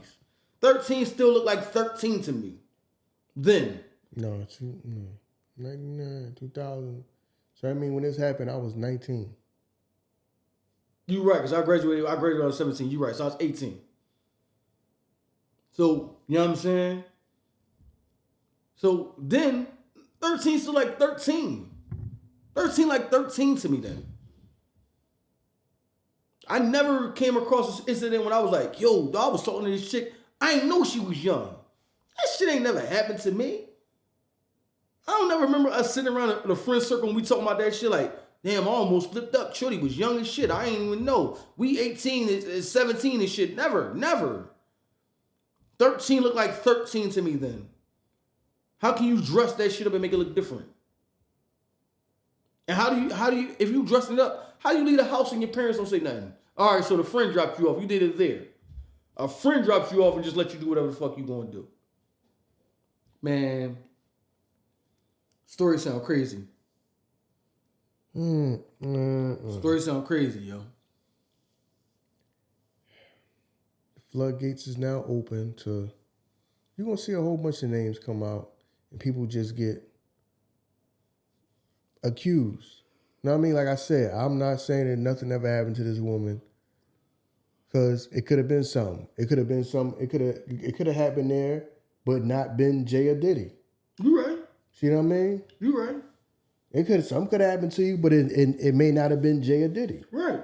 13 still looked like 13 to me. Then. No, 99, 2000. So I mean, when this happened, I was 19. You right, because I graduated when I was 17. You right, so I was 18. So, you know what I'm saying? So then, 13 still like 13. 13 like 13 to me then. I never came across this incident when I was like, yo, dog, I was talking to this chick. I ain't know she was young. That shit ain't never happened to me. I don't never remember us sitting around in a friend circle and we talking about that shit like, damn, I almost flipped up. Shorty was young as shit. I ain't even know. We 18 is 17 and shit. Never. 13 looked like 13 to me then. How can you dress that shit up and make it look different? And how do you, if you dress it up, how do you leave the house and your parents don't say nothing? All right, so the friend dropped you off. You did it there. A friend drops you off and just let you do whatever the fuck you gonna do. Man, story sound crazy. Story sound crazy, yo. The floodgates is now open to, you're gonna see a whole bunch of names come out and people just get accused. You know what I mean? Like I said, I'm not saying that nothing ever happened to this woman. Because it could have been something. It could have happened there, but not been Jay or Diddy. You right. See what I mean? You right. Something could have happened to you, but it may not have been Jay or Diddy. Right.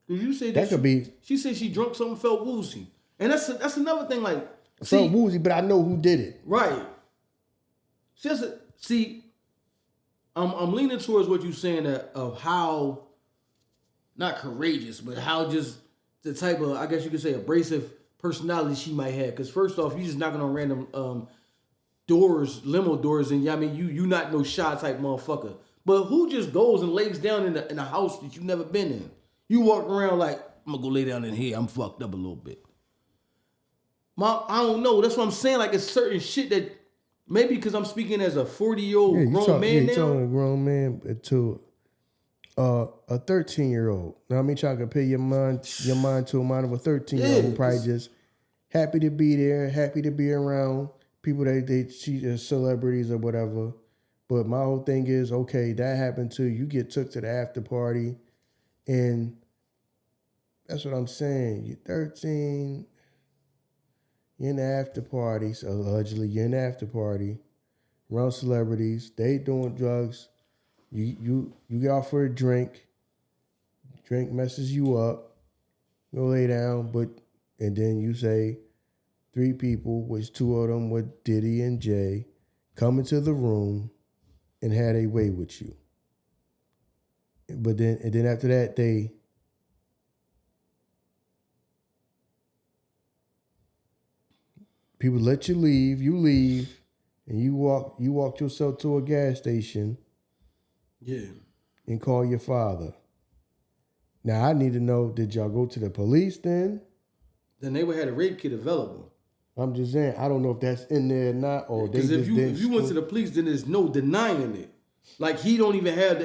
Because you say that could be. She said she drunk something, felt woozy. And that's another thing, like. Felt woozy, but I know who did it. Right. I'm leaning towards what you're saying of how, not courageous, but how just the type of, I guess you could say, abrasive personality she might have. Because first off, you just knocking on random doors, limo doors, and I mean, you not no shy type motherfucker. But who just goes and lays down in a house that you've never been in? You walk around like, I'm gonna go lay down in here. I'm fucked up a little bit. I don't know. That's what I'm saying. Like, it's certain shit that maybe because I'm speaking as a 40-year-old grown man now. You're talking a grown man to A 13-year-old. Now I mean, trying to compare your mind to a mind of a 13-year-old who probably just happy to be there, happy to be around people that they see as celebrities or whatever. But my whole thing is, okay, that happened to you. You get took to the after party, and that's what I'm saying. You're 13, you're in the after party, so allegedly you're in the after party, around celebrities, they doing drugs. You get off for a drink messes you up, go lay down, and then you say 3 people, which 2 of them were Diddy and Jay, come into the room and had a way with you. But then after that, people let you leave, and you walk yourself to a gas station. Yeah. And call your father. Now I need to know, did y'all go to the police then? Then they would have a rape kit available. I'm just saying, I don't know if that's in there or not, or they just didn't. Because if you went to the police, then there's no denying it. Like he don't even have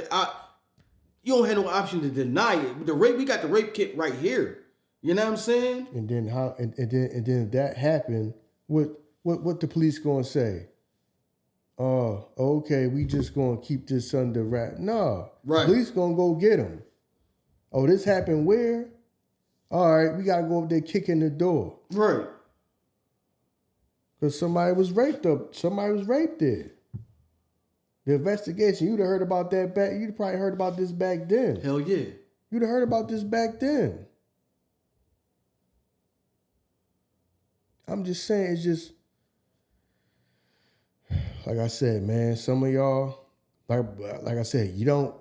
you don't have no option to deny it. The rape, we got the rape kit right here. You know what I'm saying? And then how? And then if that happened, what the police gonna say? Oh, okay, we just gonna keep this under wrap. No, right. Police gonna go get him. Oh, this happened where? All right, we gotta go up there kicking the door. Right. Because somebody was raped up. Somebody was raped there. The investigation, you'd have heard about that back. You'd probably heard about this back then. Hell yeah. You'd have heard about this back then. I'm just saying, it's just like I said, man. Some of y'all, like I said, you don't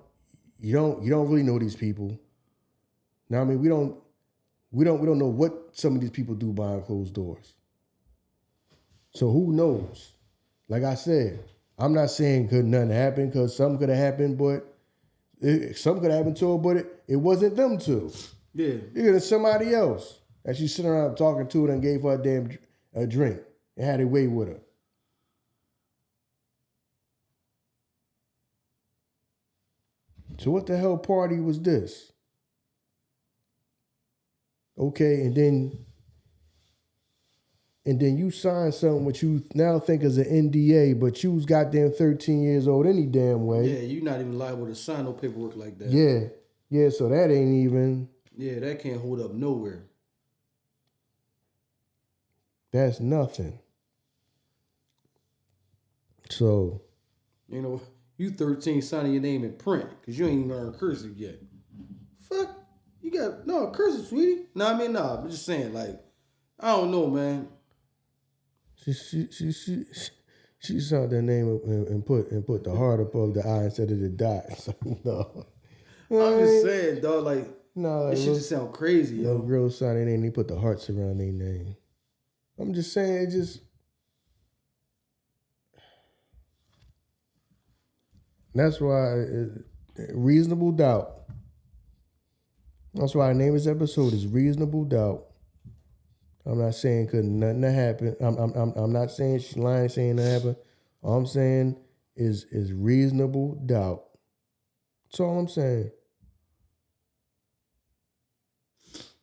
really know these people. Now, I mean, we don't know what some of these people do behind closed doors. So who knows? Like I said, I'm not saying could nothing happen, because something could have happened, but something could have happened to her, but it wasn't them two. Yeah. It was somebody else that she sitting around talking to and gave her a damn drink and had a way with her. So what the hell party was this? Okay, and then you sign something which you now think is an NDA, but you was goddamn 13 years old any damn way. Yeah, you're not even liable to sign no paperwork like that. Yeah, so that ain't even. Yeah, that can't hold up nowhere. That's nothing. So. You know, you 13 signing your name in print because you ain't even learned cursive yet. Fuck, you got, no, cursive, sweetie. No, I mean, no, I'm just saying, like, I don't know, man. She signed her name and put the heart above the I instead of the dot. So, no. I'm just saying, dog, like, no, this shit just sound crazy, yo. Girls sign their name, they put the hearts around their name. I'm just saying, it just. That's why reasonable doubt. That's why I name this episode is Reasonable Doubt. I'm not saying could nothing happen. I'm not saying she's lying, saying that happened. All I'm saying is reasonable doubt. That's all I'm saying.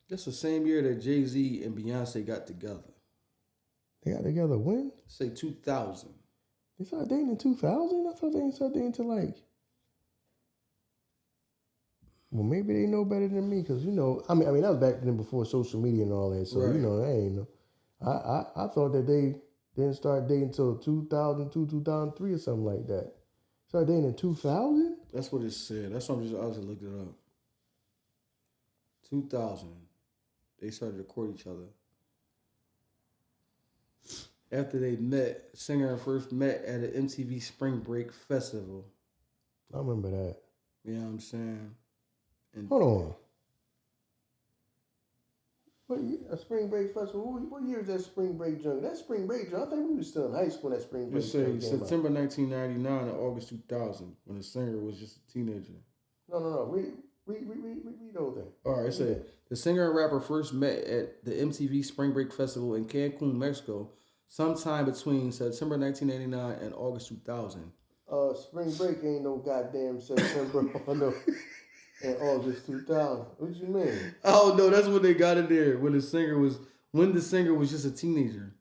That's the same year that Jay-Z and Beyoncé got together. They got together when? Say 2000. They started dating in 2000? I thought they didn't start dating until like. Well, maybe they know better than me, because, you know, I mean that was back then before social media and all that. So, right. You know, I ain't know. I thought that they didn't start dating until 2002, 2003 or something like that. Started dating in 2000? That's what it said. That's what I just looked it up. 2000. They started to court each other. After they met, singer first met at an MTV Spring Break Festival. I remember that. You know what I'm saying? And hold on. What, a Spring Break Festival? What year is that Spring Break junk? That Spring Break junk, I think we were still in high school when that Spring Break junk came September 1999 and August 2000, when the singer was just a teenager. No. Read the whole thing. All right, it said, the singer and rapper first met at the MTV Spring Break Festival in Cancun, Mexico, sometime between September 1999 and August 2000. Spring Break ain't no goddamn September. No. In August 2000. What you mean? Oh no, that's when they got in there. When the singer was just a teenager.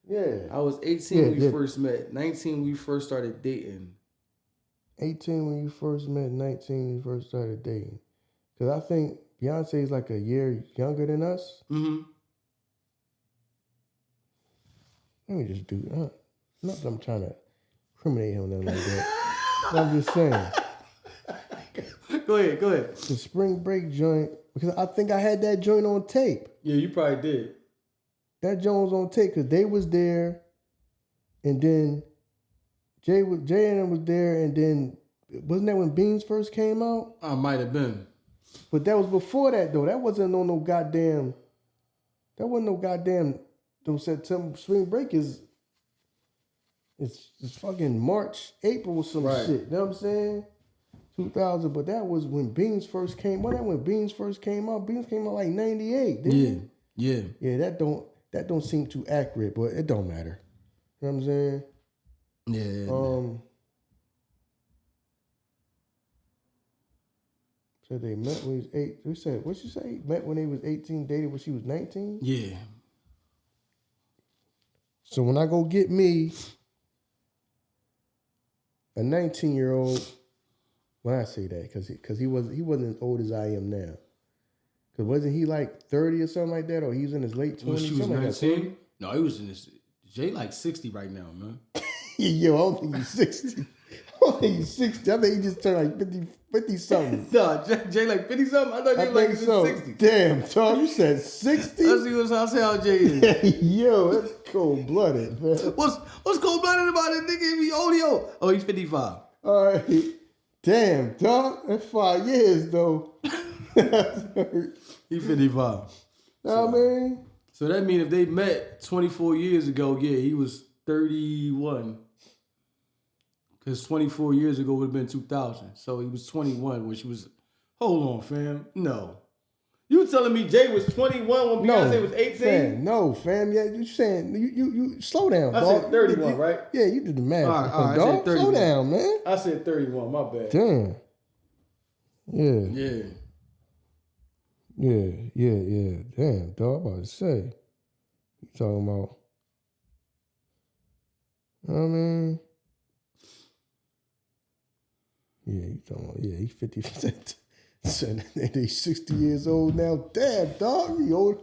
Yeah. I was 18 when we first met. 19 when we first started dating. 18 when you first met, 19 when you first started dating. Because I think Beyonce is like a year younger than us. Mm-hmm. Let me just do that. Not that I'm trying to incriminate him or nothing like that. I'm just saying. Go ahead. The spring break joint, because I think I had that joint on tape. Yeah, you probably did. That joint was on tape because they was there, and then Jay and them was there, and then wasn't that when Beans first came out? I might have been. But that was before that though. That wasn't no goddamn. That wasn't no goddamn. September spring break is. It's fucking March, April or some shit. You know what I'm saying? 2000, but that was when Beans first came. Wasn't that when Beans first came out? Beans came out like 98, didn't it? Yeah. Yeah, that don't seem too accurate, but it don't matter. You know what I'm saying? Yeah. So they met when he was 8. We said, what'd you say? Met when he was 18, dated when she was 19? Yeah. So when I go get me a 19-year-old, when I say that, because he wasn't as old as I am now. Because wasn't he like 30 or something like that? Or he was in his late 20s? When she was 19? Like No, he was in his... Jay like 60 right now, man. Yo, I don't think he's 60. I don't think he's 60. I think he just turned like 50 something. No, Jay like 50 something? I thought Jay like so. 60. Damn, Tom, you said 60? I'll say how Jay is. Yo, that's cold-blooded, man. What's cold-blooded about it, nigga? He old. Oh, he's 55. All right. Damn, dog. That's 5 years, though. He's 55. Know what I mean? So that means if they met 24 years ago, yeah, he was 31. Because 24 years ago would have been 2000. So he was 21 when she was... Hold on, fam. No. You telling me Jay was 21 when Beyonce was 18? Fam, no, fam. Yeah, you saying... You slow down, I dog. said 31, right? Yeah, you did the math. All right, dog. I said 31. Slow down, man. I said 31, my bad. Damn. Yeah. Damn, dog. I'm about to say. You talking about... You know what I mean? Yeah, you talking about... Yeah, he's 50%. He's 60 years old now. Damn, dog. He older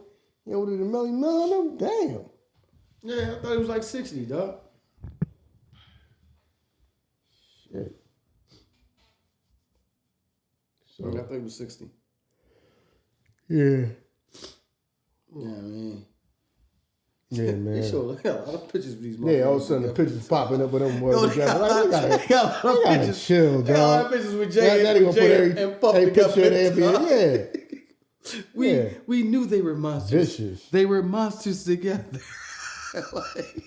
than Melly Mel. Damn. Yeah, I thought he was like 60, dog. Shit. So, I thought he was 60. Yeah. Yeah, man. Yeah, man. They show a lot of pictures of these motherfuckers. Yeah, all of a sudden the pictures popping up with them boys together. They got a lot of pictures. Chill, dog. A lot of pictures with Jay and Puff together. Yeah. We knew they were monsters. Vicious. They were monsters together.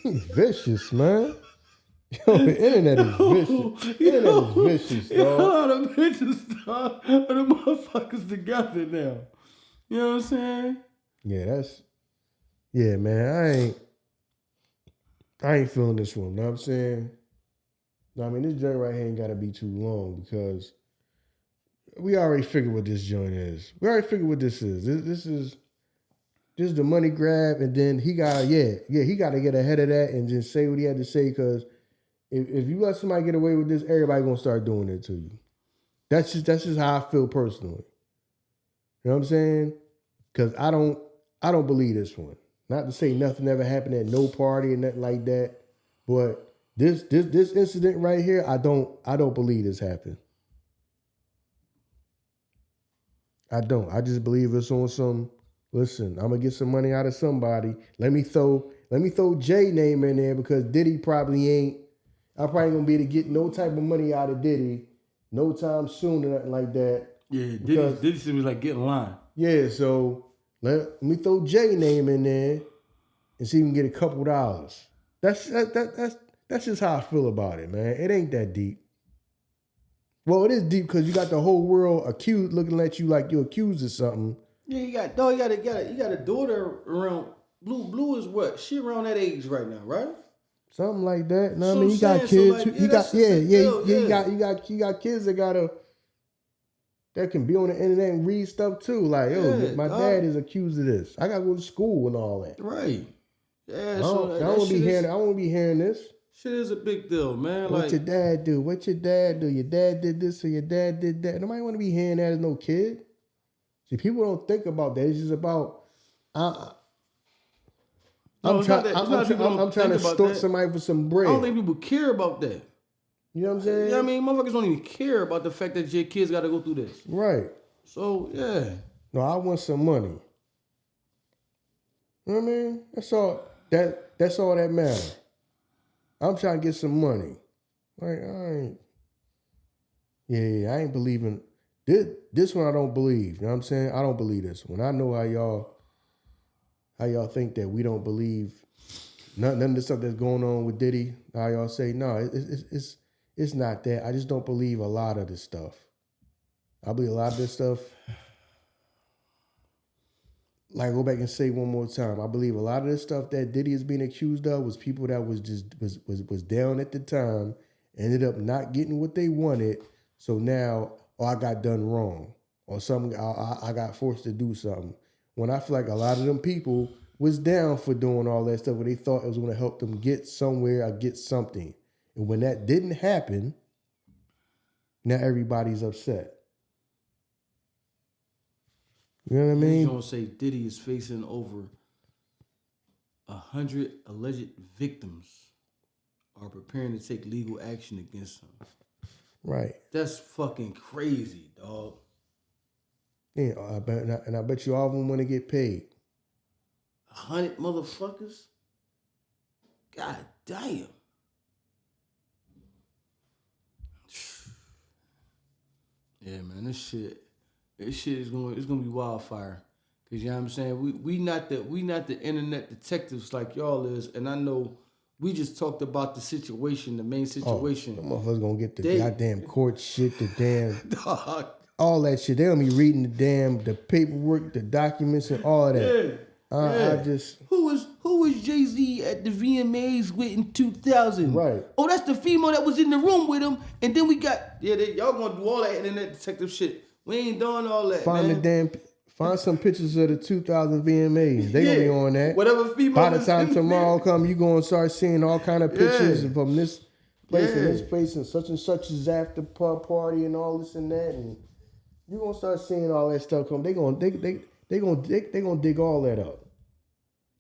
Vicious, man. Yo, the internet is vicious. The internet is vicious, dog. A lot of pictures, dog, of the motherfuckers together now. You know what I'm saying? Yeah, man, I ain't feeling this one. Know what I'm saying? I mean, this joint right here ain't gotta be too long because we already figured what this joint is. We already figured what this is. This is the money grab, and then he gotta get ahead of that and just say what he had to say. Because if you let somebody get away with this, everybody gonna start doing it to you. That's just how I feel personally. You know what I'm saying? Because I don't believe this one. Not to say nothing ever happened at no party and nothing like that, but this incident right here, I don't believe this happened. I don't. I just believe it's on some. Listen, I'm gonna get some money out of somebody. Let me throw Jay name in there because Diddy probably ain't. I probably ain't gonna be able to get no type of money out of Diddy no time soon or nothing like that. Yeah, Diddy seems like getting line. Yeah, so let me throw Jay name in there and see if we can get a couple dollars. That's just how I feel about it, man. It ain't that deep. Well, it is deep because you got the whole world accused, looking at you like you're accused of something. Yeah, you got a daughter around. Blue is what? She around that age right now, right? Something like that. No, So I mean, you got kids. So like, you got kids that gotta. that can be on the internet and read stuff too. Like, yo, my dad is accused of this. I gotta go to school and all that. Right. Yeah. I don't want to be hearing. I want to be hearing this. Shit is a big deal, man. What your dad do? What your dad do? Your dad did this or your dad did that. Nobody want to be hearing that as no kid. See, people don't think about that. It's just about. I'm trying to extort somebody for some bread. I don't think people care about that. You know what I'm saying? Yeah, I mean, motherfuckers don't even care about the fact that your kids got to go through this. Right. So, yeah. No, I want some money. You know what I mean? That's all that matters. I'm trying to get some money. Like, I ain't believing. This one I don't believe. You know what I'm saying? I don't believe this one. I know how y'all think that we don't believe none of the stuff that's going on with Diddy. How y'all say, no, it's not that. I just don't believe a lot of this stuff. I believe a lot of this stuff. Like, go back and say one more time. I believe a lot of this stuff that Diddy is being accused of was people that was down at the time, ended up not getting what they wanted. So now, I got done wrong, or something. I got forced to do something. When I feel like a lot of them people was down for doing all that stuff, when they thought it was going to help them get somewhere or get something, and when that didn't happen, now everybody's upset. You know what I mean? You don't say Diddy is facing over 100 alleged victims are preparing to take legal action against him. Right. That's fucking crazy, dog. Yeah, I bet you all of them want to get paid. 100 motherfuckers? God damn. Yeah, man, this shit is gonna be wildfire. Cause you know what I'm saying? We not the internet detectives like y'all is, and I know we just talked about the situation, the main situation. The motherfuckers gonna get the goddamn court shit, the damn dog. All that shit. They gonna be reading the paperwork, the documents, and all of that. Yeah. Who was Jay-Z at the VMAs with in 2000? Right. Oh, that's the female that was in the room with him. And then we got y'all gonna do all that internet detective shit. We ain't doing all that. Find some pictures of the 2000 VMAs. They gonna be on that. Whatever female. By the time tomorrow come, you gonna start seeing all kind of pictures from this place and this place and such is after party and all this and that, and you gonna start seeing all that stuff come. They gonna dig all that up.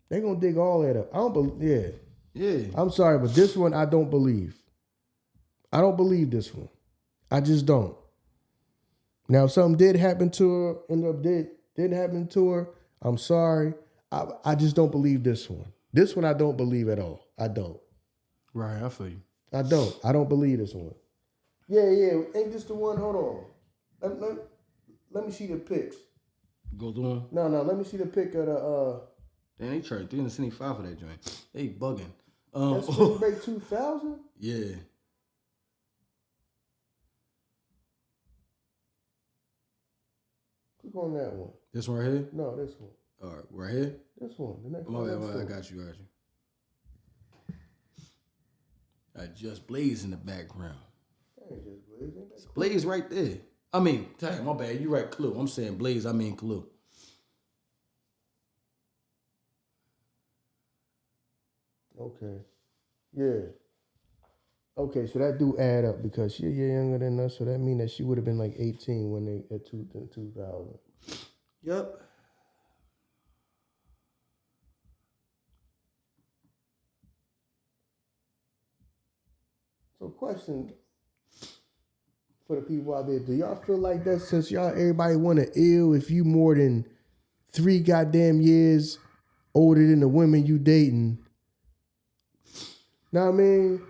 They gonna dig all that up. I don't believe. Yeah. I'm sorry, but this one I don't believe. I don't believe this one. I just don't. Now, if something did happen to her, didn't happen to her, I'm sorry. I just don't believe this one. This one I don't believe at all. I don't. Right, I feel you. I don't. I don't believe this one. Yeah. Ain't this the one? Hold on. Let me see the pics. Go through them? No. Let me see the pic of the. Damn, they charged $375 for that joint. They bugging. That's Spring Break 2000? Yeah. Click on that one. This one right here? No, this one. All right, right here? This one. The next one. I got you. I just Blaze in the background. That ain't just Blaze. Ain't that Blaze right there. I mean, dang, my bad. You right, Clue. I'm saying Blaze, I mean Clue. Okay. Yeah. Okay, so that do add up because she's a year younger than us, so that means that she would have been like 18 when they at 2000. Yep. So question for the people out there, do y'all feel like that since everybody want to ill if you more than 3 goddamn years older than the women you dating? Know what I mean?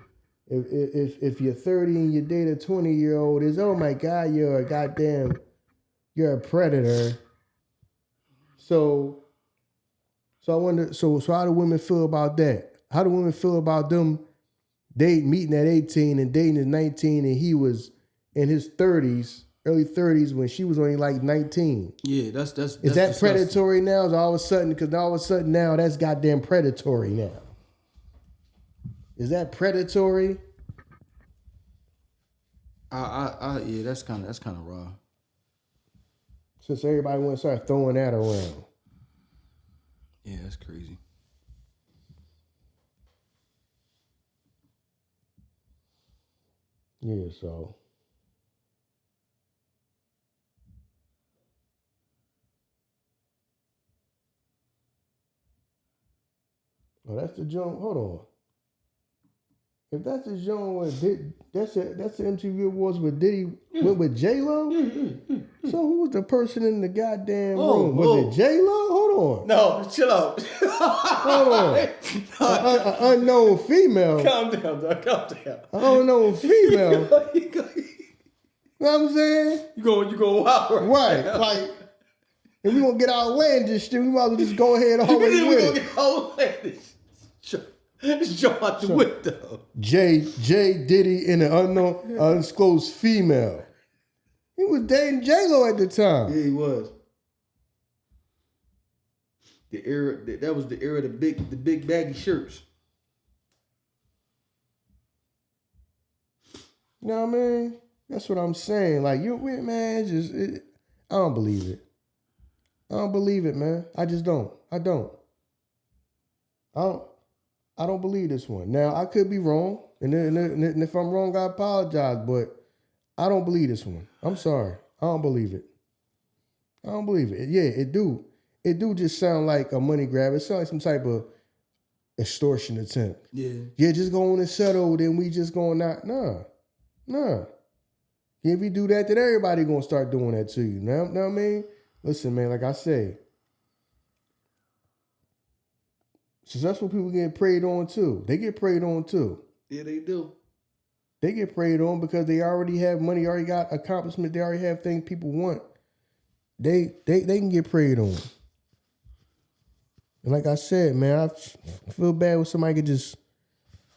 If you're 30 and you date a 20-year-old, it's, oh my God, you're a predator. So I wonder, so how do women feel about that? How do women feel about them meeting at 18 and dating at 19 and he was in his 30s, early 30s when she was only like 19? Yeah, that's Is that disgusting. Predatory now? Is all of a sudden now that's goddamn predatory now. Is that predatory? Yeah, that's kind of raw. Since everybody want to start throwing that around. Yeah, that's crazy. Yeah, so. Oh, that's the joint. Hold on. If that's the joint where that's the MTV Awards where Diddy went with J-Lo? So who was the person in the goddamn room? Was it J-Lo? Hold on. No, chill out. Hold on. An unknown female. Calm down, dog. Calm down. An unknown female. You know what I'm saying? You go wild. Right. Like, if we gonna get our way in this shit, we might as well just go ahead all the way We with gonna it. get our way in this. Jump out the window. Jay Diddy and an unknown undisclosed female. He was dating J-Lo at the time. Yeah, he was. The era that was the era of the big baggy shirts. You know what I mean? That's what I'm saying. Like, man, I don't believe it. I don't believe it, man. I just don't. I don't believe this one. Now, I could be wrong. And if I'm wrong, I apologize. But I don't believe this one. I'm sorry. I don't believe it. I don't believe it. Yeah, it do. It do just sound like a money grab. It sounds like some type of extortion attempt. Yeah. Yeah, just go on and settle, then we just going not. Nah. If you do that, then everybody gonna start doing that to you. Know what I mean? Listen, man, like I say, successful people get preyed on too. They get preyed on too. Yeah, they do. They get preyed on because they already have money, already got accomplishment, they already have things people want. They can get preyed on. And like I said, man, I feel bad when somebody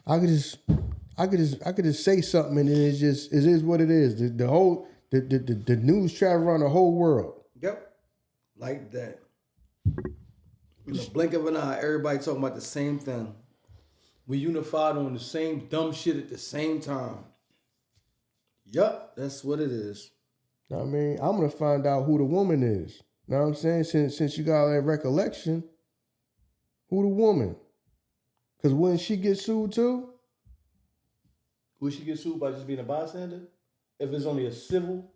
I could just say something and it is what it is. The news travel around the whole world. Yep. Like that. In the blink of an eye, everybody talking about the same thing. We unified on the same dumb shit at the same time. Yup, that's what it is. I mean, I'm gonna find out who the woman is. Know what I'm saying? Since you got that recollection, who the woman? Because wouldn't she get sued too? Would she get sued by just being a bystander? If it's only a civil,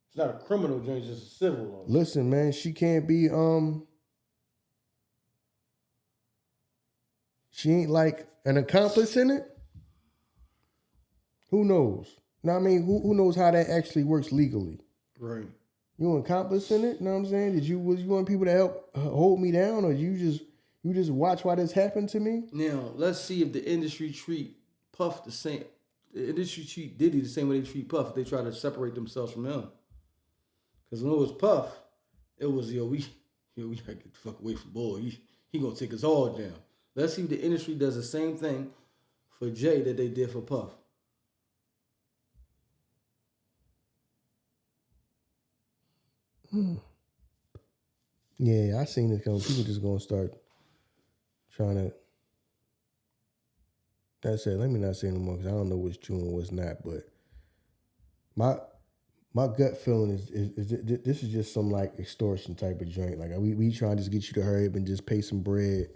it's not a criminal joint, it's just a civil law. Listen, man, she can't be she ain't like an accomplice in it. Who knows? Know what I mean? Who knows how that actually works legally? Right. You an accomplice in it? Know what I'm saying? Was you want people to help hold me down, or you just watch why this happened to me? Now let's see if the industry treat Puff the same. The industry treat Diddy the same way they treat Puff. If they try to separate themselves from him. Because when it was Puff, it was we gotta get the fuck away from boy. He gonna take us all down. Let's see if the industry does the same thing for Jay that they did for Puff. Yeah, I seen it coming. People just gonna start trying to. That's it. Let me not say no more because I don't know what's true and what's not. But my gut feeling is this is just some like extortion type of joint. Like we trying to just get you to hurry up and just pay some bread,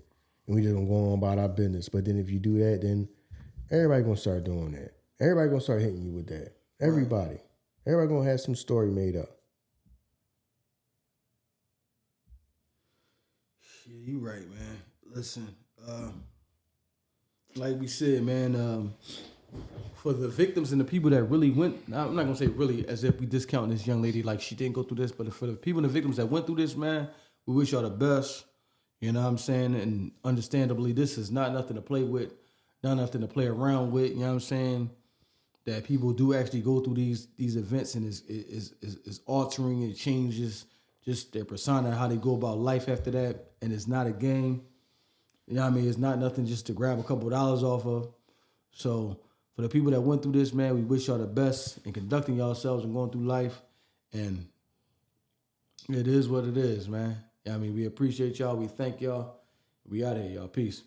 and we just gonna go on about our business. But then if you do that, then everybody gonna start doing that. Everybody gonna start hitting you with that. Everybody gonna have some story made up. Yeah, you right, man. Listen, like we said, man, for the victims and the people that really went, I'm not gonna say really as if we discount this young lady like she didn't go through this, but for the people and the victims that went through this, man, we wish y'all the best. You know what I'm saying? And understandably, this is not nothing to play with, not nothing to play around with. You know what I'm saying? That people do actually go through these events and is altering and changes just their persona, how they go about life after that. And it's not a game. You know what I mean? It's not nothing just to grab a couple of dollars off of. So for the people that went through this, man, we wish y'all the best in conducting yourselves and going through life. And it is what it is, man. I mean, we appreciate y'all. We thank y'all. We out of here, y'all. Peace.